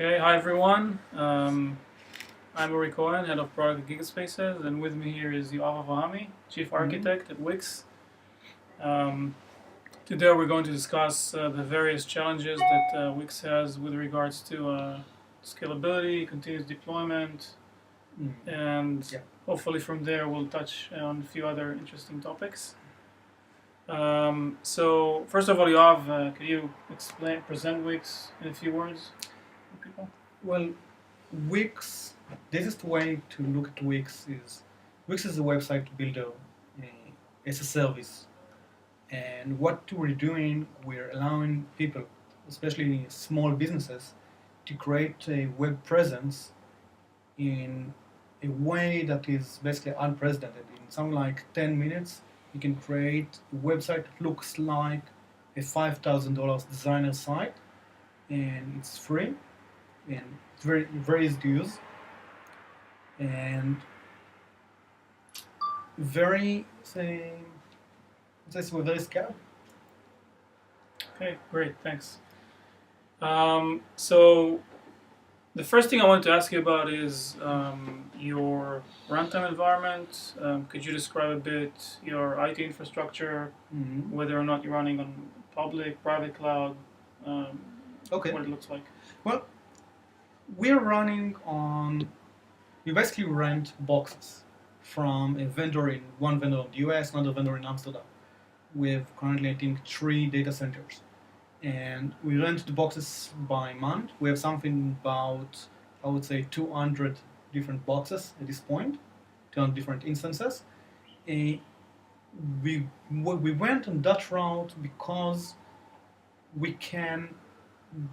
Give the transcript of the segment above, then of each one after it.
Okay, hi everyone. I'm Uri Cohen, head of product at Gigaspaces, and with me here is Yoav, chief architect at Wix. Um, Today we're going to discuss the various challenges that Wix has with regards to scalability, continuous deployment, and Yeah. hopefully from there we'll touch on a few other interesting topics. So first of all, Yoav, can you present Wix in a few words for people? Well, Wix, the easiest way to look at Wix is a website builder as a service. And what we're doing, we're allowing people, especially small businesses, to create a web presence in a way that is basically unprecedented. In something like 10 minutes, you can create a website that looks like a $5,000 designer site, and it's free, and it's very easy to use, and very, let's say, very scalable. Okay, great, thanks. So the first thing I want to ask you about is your runtime environment. Could you describe a bit your IT infrastructure, whether or not you're running on public, private cloud, Okay. what it looks like? Well, we're running on. We basically rent boxes from one vendor in the US, another vendor in Amsterdam. We have currently, I think, 3 data centers, and we rent the boxes by month. We have something about, I would say, 200 different boxes at this point, 200 different instances. We went on that route because we can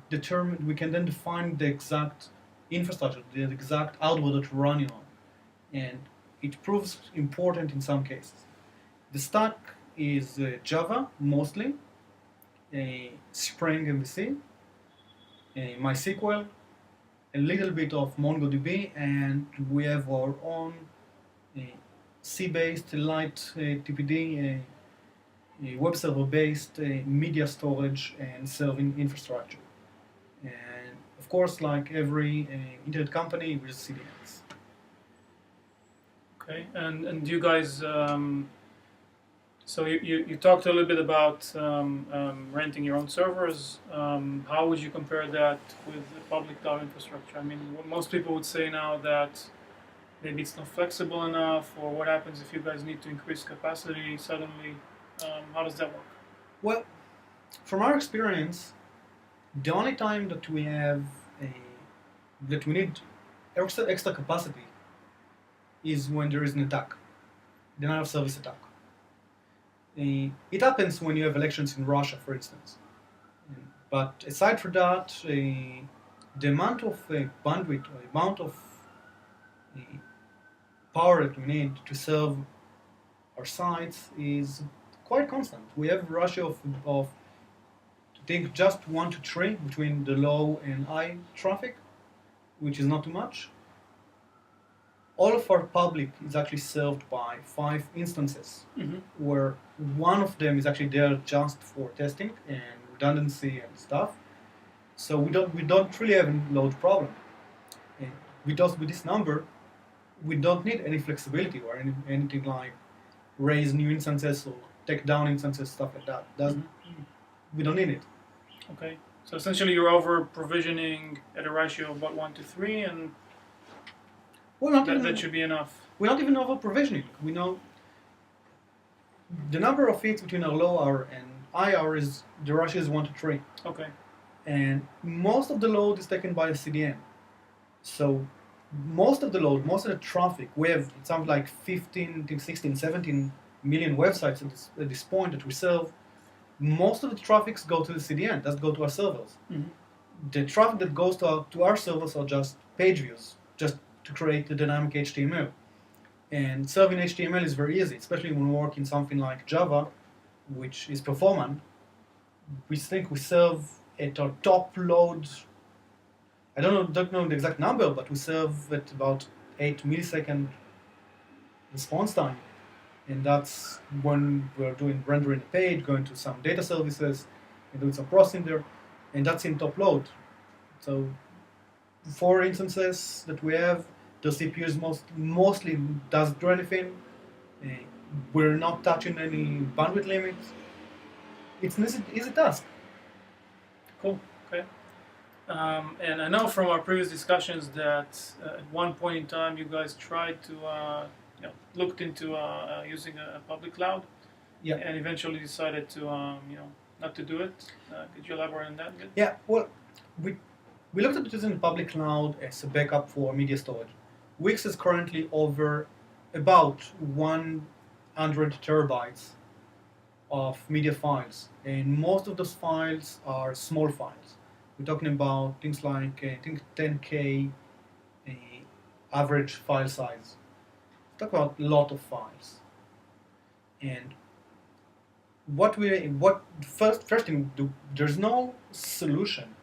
we can then define the exact infrastructure, the exact hardware that we're running on, and it proves important in some cases. The stack is Java mostly, Spring MVC, MySQL, a little bit of MongoDB, and we have our own C-based light TPD, web server-based media storage and serving infrastructure. And of course, like every internet company, with CDNs. Okay, and you guys, so you talked a little bit about renting your own servers. How would you compare that with the public cloud infrastructure? I mean, most people would say now that maybe it's not flexible enough, or what happens if you guys need to increase capacity suddenly? How does that work? Well, from our experience, the only time that we have that we need extra capacity is when there is an attack, denial of service attack. It happens when you have elections in Russia, for instance. But aside from that, the amount of bandwidth or the amount of power that we need to serve our sites is quite constant. We have a ratio of to take just 1 to 3 between the low and high traffic, which is not too much. All of our public is actually served by 5 instances, where one of them is actually there just for testing and redundancy and stuff. So we don't really have a load problem. And with this number, we don't need any flexibility or anything like raise new instances or take down instances, stuff like that. We don't need it. Okay, so essentially you're over provisioning at a ratio of about 1 to 3, and that should be enough. We're not even over provisioning. We know the number of hits between our low hour and high hour is the ratio is 1 to 3. Okay. And most of the load is taken by the CDN. So most of the traffic, we have something like 15, 16, 17 million websites at this point that we serve. Most of the traffics go to the CDN, doesn't go to our servers. The traffic that goes to our servers are just page views, just to create the dynamic HTML. And serving HTML is very easy, especially when we work in something like Java, which is performant. We think we serve at our top load, I don't know the exact number, but we serve at about 8 millisecond response time. And that's when we're doing rendering a page, going to some data services, and doing some processing there, and that's in top load. So 4 instances that we have. The CPU is mostly doesn't do anything. Uh, we're not touching any bandwidth limits. It's an easy task. Cool. Okay. And I know from our previous discussions that at one point in time you guys tried to looked into using a public cloud, Yeah. and eventually decided to not to do it. Could you elaborate on that a bit? Yeah, well, we looked at using the public cloud as a backup for media storage. Wix is currently over about 100 terabytes of media files, and most of those files are small files. We're talking about things like I think 10K average file size. Talk about a lot of files, and first thing, there's no solution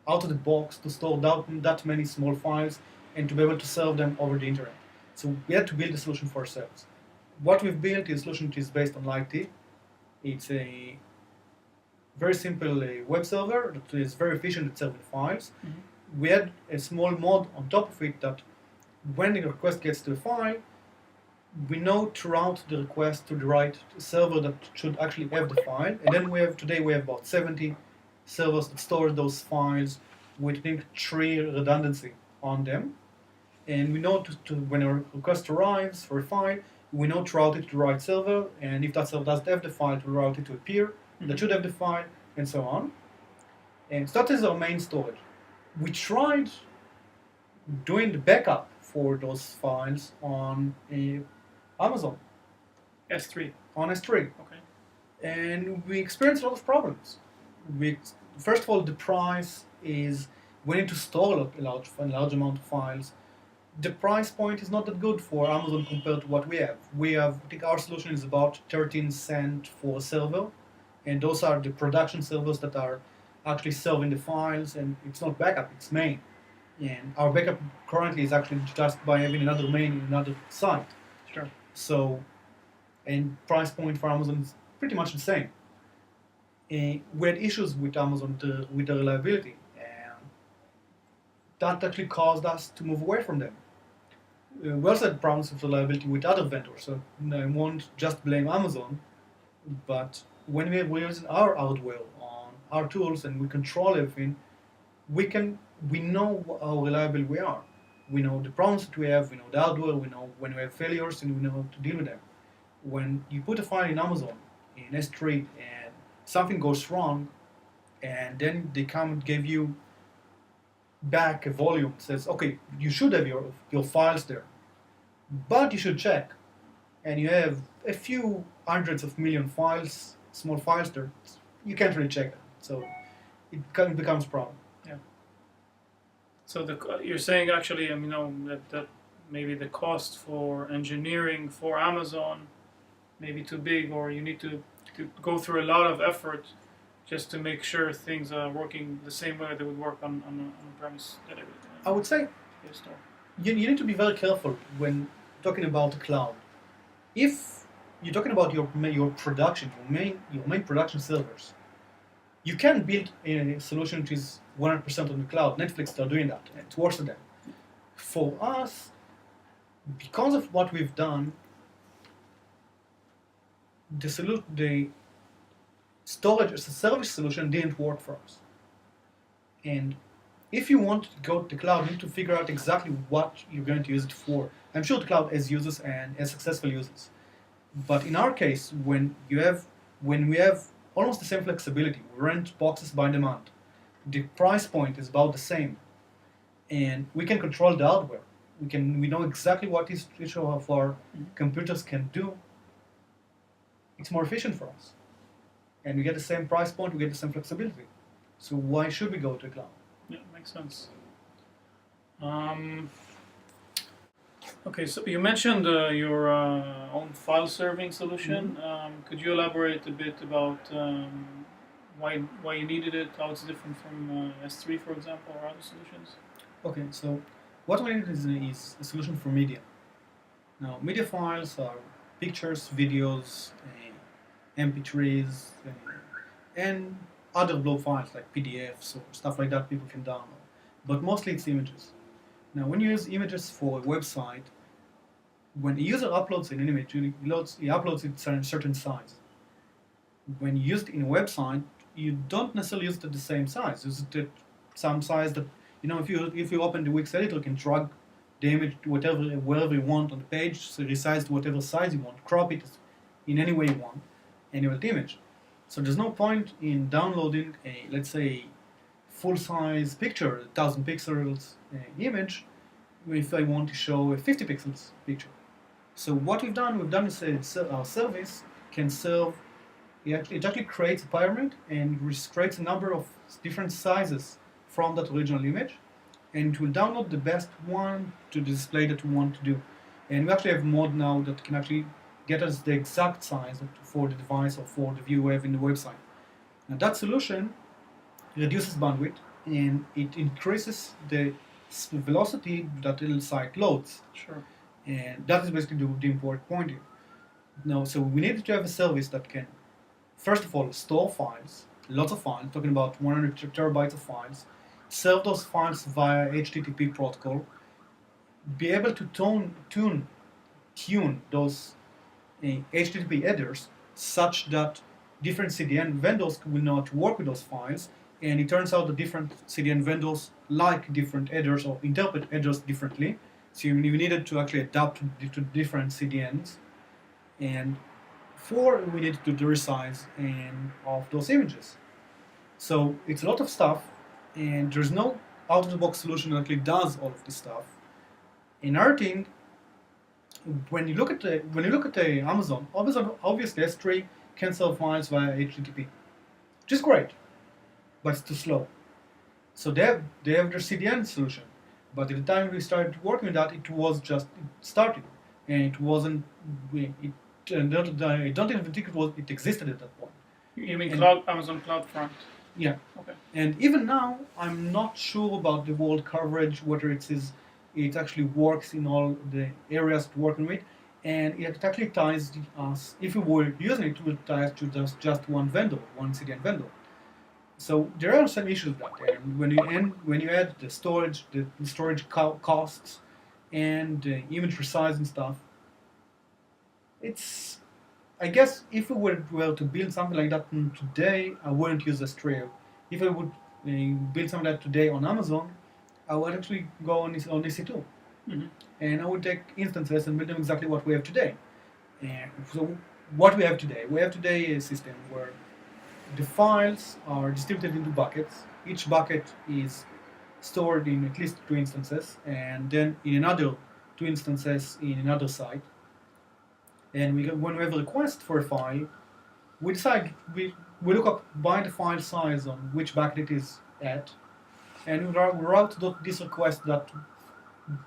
out of the box to store that many small files and to be able to serve them over the internet. So we had to build a solution for ourselves. What we've built is a solution which is based on LightT. It's a very simple web server that is very efficient at serving files. Mm-hmm. We had a small mod on top of it that when the request gets to a file, we know to route the request to the right server that should actually have the file. And then today we have about 70 servers that store those files with, I think, 3 redundancy on them. And we know when a request arrives for a file, we know to route it to the right server, and if that server doesn't have the file, to route it to a peer that should have the file, and so on. And so that is our main storage. We tried doing the backup for those files on Amazon, S3. on S3. Okay. And we experienced a lot of problems. First of all, the price is, we need to store a large amount of files. The price point is not that good for Amazon compared to what we have. I think our solution is about 13 cents for a server, and those are the production servers that are actually serving the files, and it's not backup, it's main. And our backup currently is actually just by having another main in another site. Sure. So, and price point for Amazon is pretty much the same. We had issues with Amazon with the reliability, and that actually caused us to move away from them. We also had problems with reliability with other vendors, so I won't just blame Amazon, but when we're using our hardware on our tools and we control everything, we know how reliable we are. We know the problems that we have, we know the hardware, we know when we have failures, and we know how to deal with them. When you put a file in Amazon, in S3, and something goes wrong, and then they come and give you back a volume, says, okay, you should have your files there, but you should check. And you have a few hundreds of million files, small files there, you can't really check them. So it becomes a problem. Yeah. So you're saying actually, that maybe the cost for engineering for Amazon may be too big, or you need to go through a lot of effort just to make sure things are working the same way they would work on a premise that I would say you need to be very careful when talking about the cloud. If you're talking about your production, your main production servers, you can build a solution which is 100% on the cloud. Netflix are doing that. It's worse than them. For us, because of what we've done, the storage as a service solution didn't work for us. And if you want to go to the cloud, you need to figure out exactly what you're going to use it for. I'm sure the cloud has users and has successful users. But in our case, when we have almost the same flexibility, we rent boxes by demand, the price point is about the same, and we can control the hardware. We know exactly what each of our computers can do. It's more efficient for us. And we get the same price point, we get the same flexibility. So why should we go to the cloud? Yeah, makes sense. Okay, so you mentioned your own file serving solution. Could you elaborate a bit about why you needed it, how it's different from S3, for example, or other solutions? Okay, so what we need is a solution for media. Now, media files are pictures, videos, MP3s, and other blob files like PDFs or stuff like that people can download. but mostly it's images. Now, when you use images for a website, when a user uploads an image, he uploads it in a certain size. When you use it in a website, you don't necessarily use it at the same size. Use it at some size that, if you open the Wix editor, you can drag the image to wherever you want on the page, so resize to whatever size you want, crop it in any way you want, and you have the image. So there's no point in downloading a, let's say, full-size picture, 1,000 pixels image, if I want to show a 50 pixels picture. So what we've done is our service can serve, it actually creates a pyramid and creates a number of different sizes from that original image, and it will download the best one to the display that we want to do. And we actually have a mod now that can actually get us the exact size for the device or for the view we have in the website. Now that solution reduces bandwidth and it increases the velocity that the site loads. Sure. And that is basically the important point here. Now, so we need to have a service that can, first of all, store files, lots of files, talking about 100 terabytes of files, serve those files via HTTP protocol, be able to tune those HTTP headers such that different CDN vendors will know how to work with those files, and it turns out that different CDN vendors like different headers or interpret headers differently, so you needed to actually adapt to different CDNs, and we needed to do resize of those images. So it's a lot of stuff, and there's no out-of-the-box solution that actually does all of this stuff. Another thing, when you look at the Amazon obviously S3 can serve files via HTTP, which is great, but it's too slow. So they have their CDN solution, but at the time we started working with that, it started, and it wasn't. I don't even think it existed at that point. You mean Amazon CloudFront? Yeah. Okay. And even now, I'm not sure about the world coverage, whether it actually works in all the areas to working with, and it actually ties us, if we were using it, would tie us to just one vendor, one CDN vendor. So there are some issues with that. And when you add the storage costs, and the image resizing stuff, I guess if we were to build something like that today, I wouldn't use S3. If I would build something like that today on Amazon, I would actually go on EC2. Mm-hmm. And I would take instances and build them exactly what we have today. And so what we have today a system where the files are distributed into buckets. Each bucket is stored in at least 2 instances, and then in another 2 instances in another site. And when we have a request for a file, we decide, we look up by the file size on which bucket it is at, and we route this request to that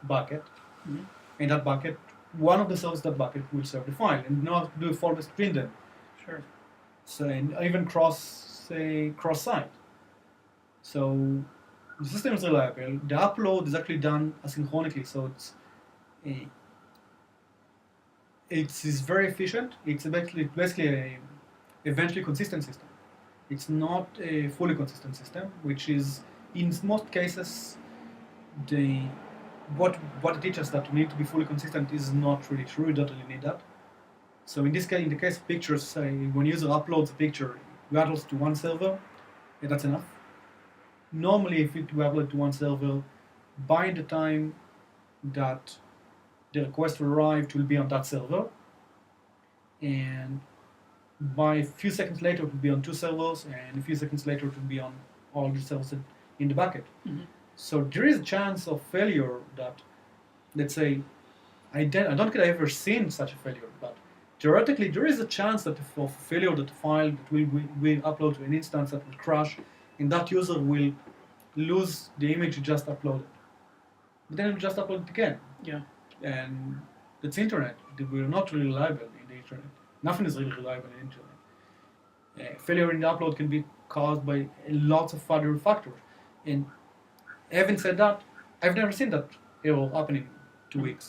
bucket. Mm-hmm. In that bucket, one of the servers that bucket will serve the file, and not do a fallback between them. Sure. So, and even cross site. So the system is reliable. The upload is actually done asynchronously, so it is very efficient. It's basically a eventually consistent system. It's not a fully consistent system, which is in most cases what it teaches that we need to be fully consistent is not really true. You don't really need that. So in this case, in the case of pictures, when user uploads a picture, it uploads to one server, and that's enough. Normally, if it upload to one server, by the time that the request will arrive, it will be on that server, and by a few seconds later, it will be on 2 servers, and a few seconds later, it will be on all the servers in the bucket. Mm-hmm. So there is a chance of failure that, let's say, I don't think I've ever seen such a failure, but theoretically, there is a chance that of failure that the file that will upload to an instance that will crash, and that user will lose the image you just uploaded. But then you just upload it again. Yeah. And it's internet. We're not really reliable in the internet. Nothing is really reliable in the internet. Failure in the upload can be caused by lots of other factors. And having said that, I've never seen that error happening in 2 weeks.